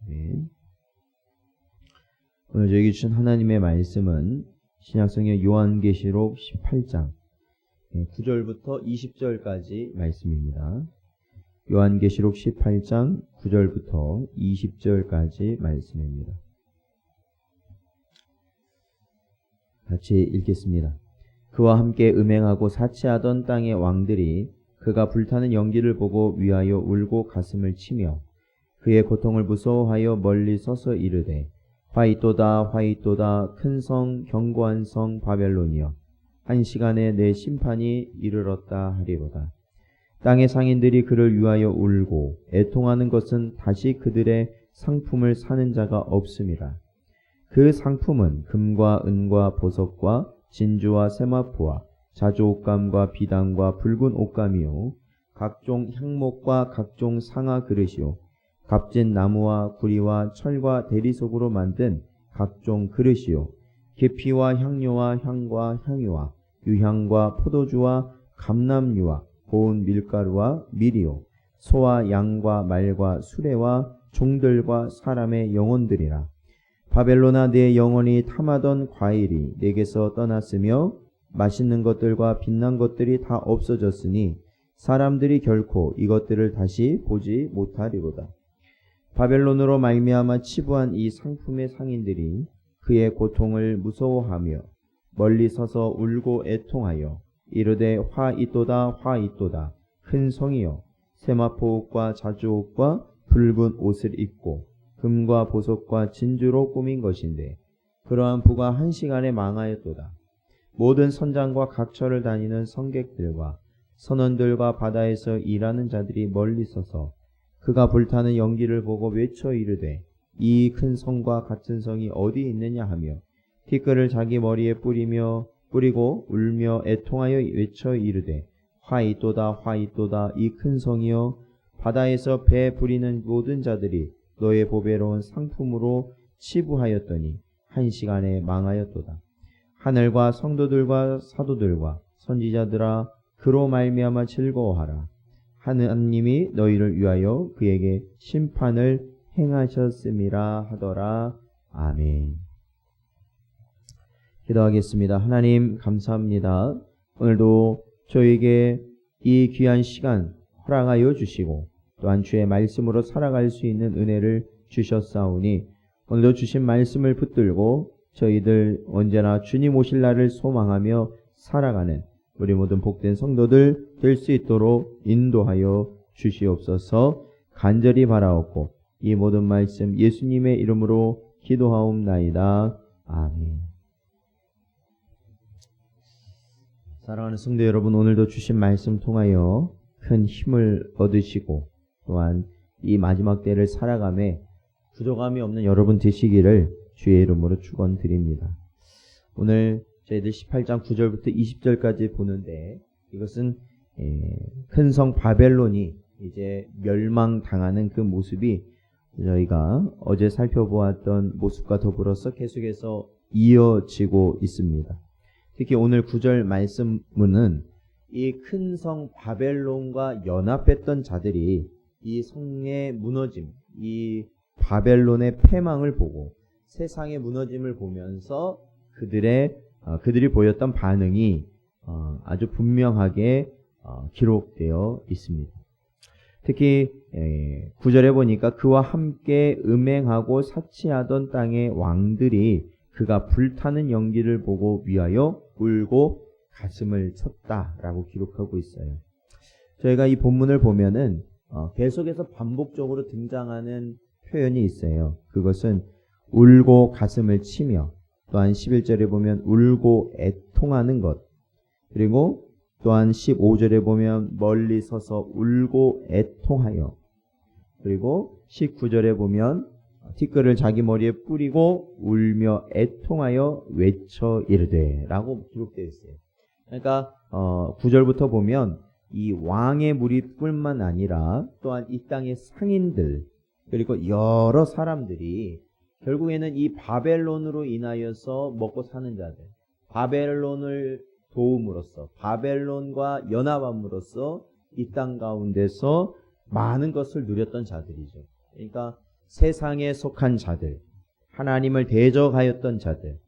네. 오늘 저에게 주신 하나님의 말씀은 신약성경 요한계시록 18장 9절부터 20절까지 말씀입니다. 요한계시록 18장 9절부터 20절까지 말씀입니다. 같이 읽겠습니다. 그와 함께 음행하고 사치하던 땅의 왕들이 그가 불타는 연기를 보고 위하여 울고 가슴을 치며 그의 고통을 무서워하여 멀리 서서 이르되 화이또다 화이또다 큰 성 견고한 성 바벨론이여 한 시간에 내 심판이 이르렀다 하리로다. 땅의 상인들이 그를 위하여 울고 애통하는 것은 다시 그들의 상품을 사는 자가 없음이라. 그 상품은 금과 은과 보석과 진주와 세마포와 자주옷감과 비단과 붉은 옷감이요 각종 향목과 각종 상아 그릇이요 값진 나무와 구리와 철과 대리석으로 만든 각종 그릇이요 계피와 향료와 향과 향유와 유향과 포도주와 감람유와 고운 밀가루와 밀이요 소와 양과 말과 수레와 종들과 사람의 영혼들이라. 바벨론아 내 영혼이 탐하던 과일이 내게서 떠났으며 맛있는 것들과 빛난 것들이 다 없어졌으니 사람들이 결코 이것들을 다시 보지 못하리로다. 바벨론으로 말미암아 치부한 이 상품의 상인들이 그의 고통을 무서워하며 멀리 서서 울고 애통하여 이르되 화이또다 화이또다 큰 성이여 세마포옷과 자주옷과 붉은 옷을 입고 금과 보석과 진주로 꾸민 것인데 그러한 부가 한 시간에 망하였도다. 모든 선장과 각처를 다니는 성객들과 선원들과 바다에서 일하는 자들이 멀리 서서 그가 불타는 연기를 보고 외쳐 이르되 이 큰 성과 같은 성이 어디 있느냐 하며 티끌을 자기 머리에 뿌리고 울며 애통하여 외쳐 이르되 화이또다 화이또다 이 큰 성이여 바다에서 배 부리는 모든 자들이 너의 보배로운 상품으로 치부하였더니 한 시간에 망하였도다. 하늘과 성도들과 사도들과 선지자들아 그로 말미암아 즐거워하라. 하느님이 너희를 위하여 그에게 심판을 행하셨음이라 하더라. 아멘. 기도하겠습니다. 하나님 감사합니다. 오늘도 저에게 이 귀한 시간 허락하여 주시고 또한 주의 말씀으로 살아갈 수 있는 은혜를 주셨사오니 오늘도 주신 말씀을 붙들고 저희들 언제나 주님 오실 날을 소망하며 살아가는 우리 모든 복된 성도들 될 수 있도록 인도하여 주시옵소서. 간절히 바라옵고 이 모든 말씀 예수님의 이름으로 기도하옵나이다. 아멘. 사랑하는 성도 여러분, 오늘도 주신 말씀 통하여 큰 힘을 얻으시고 또한 이 마지막 때를 살아가며 부족함이 없는 여러분 되시기를 주의 이름으로 축원드립니다. 오늘 저희들 18장 9절부터 20절까지 보는데 이것은 큰 성 바벨론이 이제 멸망당하는 그 모습이 저희가 어제 살펴보았던 모습과 더불어서 계속해서 이어지고 있습니다. 특히 오늘 9절 말씀은 이 큰 성 바벨론과 연합했던 자들이 이 성의 무너짐, 이 바벨론의 패망을 보고 세상의 무너짐을 보면서 그들이 보였던 반응이 아주 분명하게 기록되어 있습니다. 특히 9절에 보니까 그와 함께 음행하고 사치하던 땅의 왕들이 그가 불타는 연기를 보고 위하여 울고 가슴을 쳤다라고 기록하고 있어요. 저희가 이 본문을 보면은 계속해서 반복적으로 등장하는 표현이 있어요. 그것은 울고 가슴을 치며 또한 11절에 보면 울고 애통하는 것, 그리고 또한 15절에 보면 멀리 서서 울고 애통하여, 그리고 19절에 보면 티끌을 자기 머리에 뿌리고 울며 애통하여 외쳐 이르되 라고 기록되어 있어요. 그러니까 9절부터 보면 이 왕의 무리뿐만 아니라 또한 이 땅의 상인들 그리고 여러 사람들이 결국에는 이 바벨론으로 인하여서 먹고 사는 자들, 바벨론을 도움으로써 바벨론과 연합함으로써 이 땅 가운데서 많은 것을 누렸던 자들이죠. 그러니까 세상에 속한 자들, 하나님을 대적하였던 자들.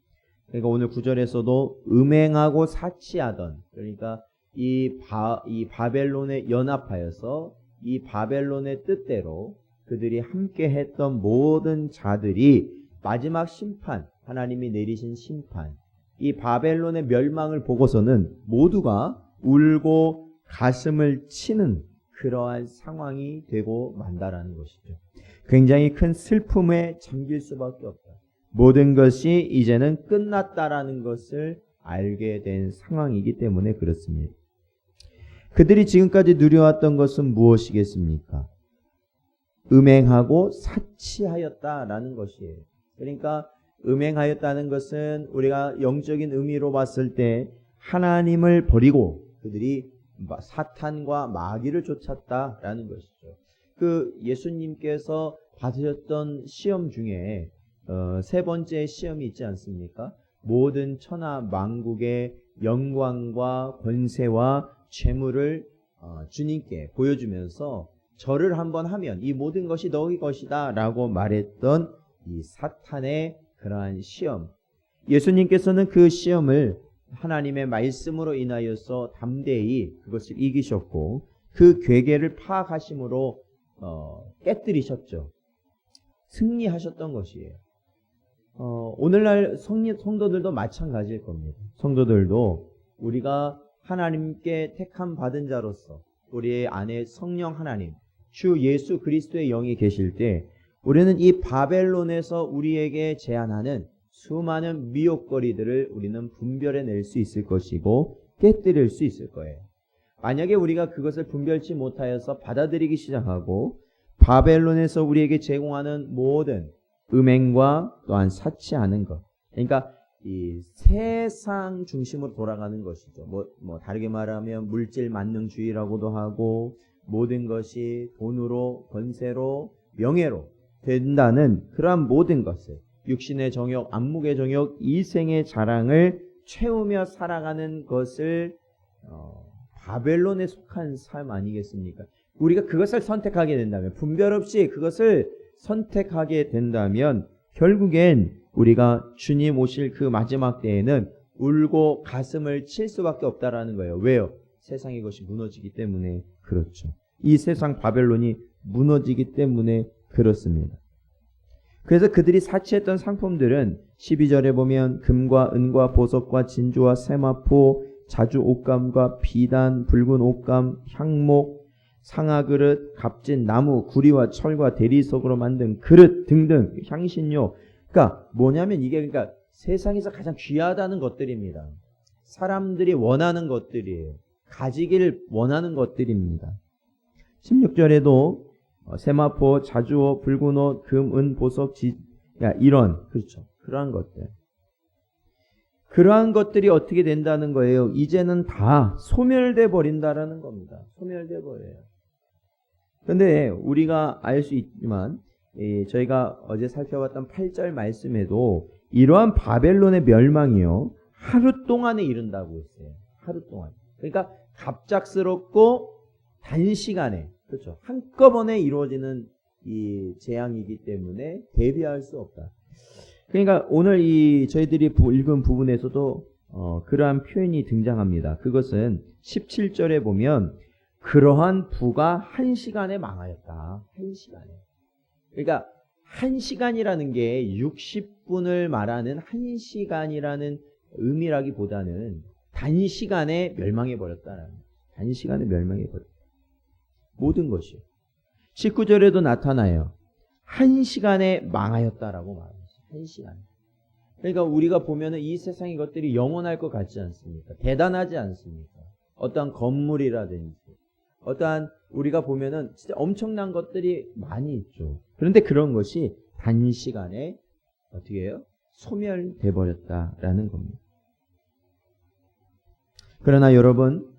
그러니까 오늘 9절에서도 음행하고 사치하던, 그러니까 이 바벨론에 연합하여서 이 바벨론의 뜻대로 그들이 함께 했던 모든 자들이 마지막 심판, 하나님이 내리신 심판, 이 바벨론의 멸망을 보고서는 모두가 울고 가슴을 치는 그러한 상황이 되고 만다라는 것이죠. 굉장히 큰 슬픔에 잠길 수밖에 없다. 모든 것이 이제는 끝났다라는 것을 알게 된 상황이기 때문에 그렇습니다. 그들이 지금까지 누려왔던 것은 무엇이겠습니까? 음행하고 사치하였다라는 것이에요. 그러니까 음행하였다는 것은 우리가 영적인 의미로 봤을 때 하나님을 버리고 그들이 사탄과 마귀를 쫓았다라는 것이죠. 그 예수님께서 받으셨던 시험 중에 세 번째 시험이 있지 않습니까? 모든 천하 만국의 영광과 권세와 재물을 주님께 보여주면서 절을 한번 하면 이 모든 것이 너희 것이다 라고 말했던 이 사탄의 그러한 시험, 예수님께서는 그 시험을 하나님의 말씀으로 인하여서 담대히 그것을 이기셨고 그 괴계를 파악하심으로 깨뜨리셨죠. 승리하셨던 것이에요. 오늘날 성도들도 마찬가지일 겁니다. 성도들도 우리가 하나님께 택함 받은 자로서 우리의 안에 성령 하나님, 주 예수 그리스도의 영이 계실 때 우리는 이 바벨론에서 우리에게 제안하는 수많은 미혹거리들을 우리는 분별해낼 수 있을 것이고 깨뜨릴 수 있을 거예요. 만약에 우리가 그것을 분별치 못하여서 받아들이기 시작하고 바벨론에서 우리에게 제공하는 모든 음행과 또한 사치하는 것, 그러니까 이 세상 중심으로 돌아가는 것이죠. 뭐 다르게 말하면 물질 만능주의라고도 하고 모든 것이 돈으로, 권세로, 명예로 된다는 그러한 모든 것을 육신의 정욕, 안목의 정욕, 이생의 자랑을 채우며 살아가는 것을 바벨론에 속한 삶 아니겠습니까? 우리가 그것을 선택하게 된다면, 분별 없이 그것을 선택하게 된다면 결국엔 우리가 주님 오실 그 마지막 때에는 울고 가슴을 칠 수밖에 없다라는 거예요. 왜요? 세상의 것이 무너지기 때문에 그렇죠. 이 세상 바벨론이 무너지기 때문에 그렇습니다. 그래서 그들이 사치했던 상품들은 12절에 보면 금과 은과 보석과 진주와 세마포, 자주 옷감과 비단, 붉은 옷감, 향목, 상아그릇, 값진 나무, 구리와 철과 대리석으로 만든 그릇 등등 향신료. 그러니까 뭐냐면 이게 그러니까 세상에서 가장 귀하다는 것들입니다. 사람들이 원하는 것들이에요. 가지기를 원하는 것들입니다. 16절에도 세마포, 자주옷, 붉은 옷, 금, 은, 보석, 이런 그렇죠. 그러한 것들. 그러한 것들이 어떻게 된다는 거예요? 이제는 다 소멸돼 버린다라는 겁니다. 소멸돼 버려요. 그런데 우리가 알 수 있지만 저희가 어제 살펴봤던 8절 말씀에도 이러한 바벨론의 멸망이요 하루 동안에 이른다고 했어요. 하루 동안. 그러니까 갑작스럽고 단시간에, 그렇죠, 한꺼번에 이루어지는 이 재앙이기 때문에 대비할 수 없다. 그러니까 오늘 저희들이 읽은 부분에서도 그러한 표현이 등장합니다. 그것은 17절에 보면 그러한 부가 1시간에 망하였다. 1시간에. 그러니까 1시간이라는 게 60분을 말하는 1시간이라는 의미라기보다는 단시간에 멸망해버렸다는, 단시간에 멸망해버렸다. 모든 것이. 19절에도 나타나요. 1시간에 망하였다라고 말합니다. 1시간. 그러니까 우리가 보면은 이 세상의 것들이 영원할 것 같지 않습니까? 대단하지 않습니까? 어떠한 건물이라든지, 어떠한 우리가 보면은 진짜 엄청난 것들이 많이 있죠. 그런데 그런 것이 단시간에 어떻게 해요? 소멸돼 버렸다라는 겁니다. 그러나 여러분,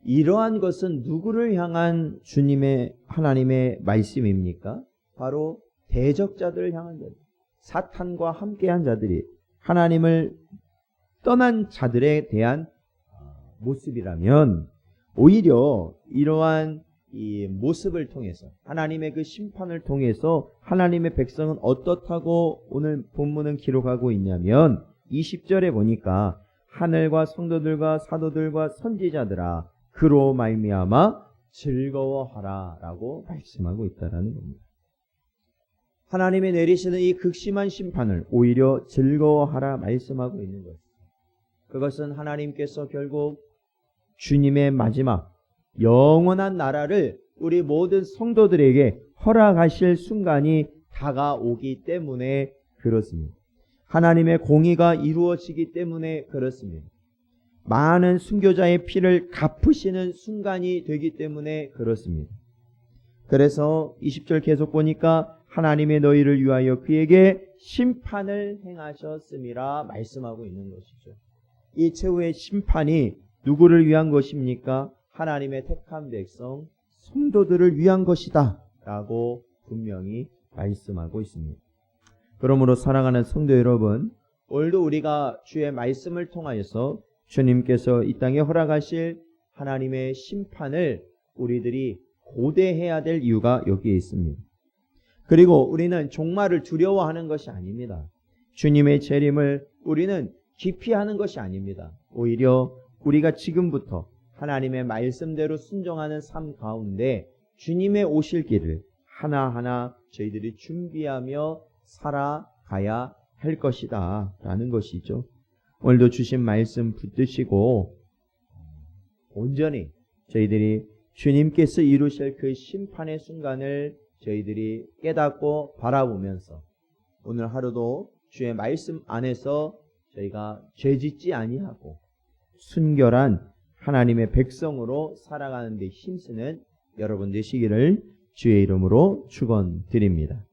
이러한 것은 누구를 향한 주님의 하나님의 말씀입니까? 바로 대적자들을 향한 자들, 사탄과 함께한 자들이 하나님을 떠난 자들에 대한 모습이라면 오히려 이러한 이 모습을 통해서 하나님의 그 심판을 통해서 하나님의 백성은 어떻다고 오늘 본문은 기록하고 있냐면 20절에 보니까 하늘과 성도들과 사도들과 선지자들아 그로 말미암아 즐거워하라 라고 말씀하고 있다라는 겁니다. 하나님이 내리시는 이 극심한 심판을 오히려 즐거워하라 말씀하고 있는 것입니다. 그것은 하나님께서 결국 주님의 마지막 영원한 나라를 우리 모든 성도들에게 허락하실 순간이 다가오기 때문에 그렇습니다. 하나님의 공의가 이루어지기 때문에 그렇습니다. 많은 순교자의 피를 갚으시는 순간이 되기 때문에 그렇습니다. 그래서 20절 계속 보니까 하나님의 너희를 위하여 그에게 심판을 행하셨음이라 말씀하고 있는 것이죠. 이 최후의 심판이 누구를 위한 것입니까? 하나님의 택한 백성, 성도들을 위한 것이다 라고 분명히 말씀하고 있습니다. 그러므로 사랑하는 성도 여러분, 오늘도 우리가 주의 말씀을 통하여서 주님께서 이 땅에 허락하실 하나님의 심판을 우리들이 고대해야 될 이유가 여기에 있습니다. 그리고 우리는 종말을 두려워하는 것이 아닙니다. 주님의 재림을 우리는 기피하는 것이 아닙니다. 오히려 우리가 지금부터 하나님의 말씀대로 순종하는 삶 가운데 주님의 오실 길을 하나하나 저희들이 준비하며 살아가야 할 것이다 라는 것이죠. 오늘도 주신 말씀 붙드시고 온전히 저희들이 주님께서 이루실 그 심판의 순간을 저희들이 깨닫고 바라보면서 오늘 하루도 주의 말씀 안에서 저희가 죄짓지 아니하고 순결한 하나님의 백성으로 살아가는 데 힘쓰는 여러분 되시기를 주의 이름으로 축원드립니다.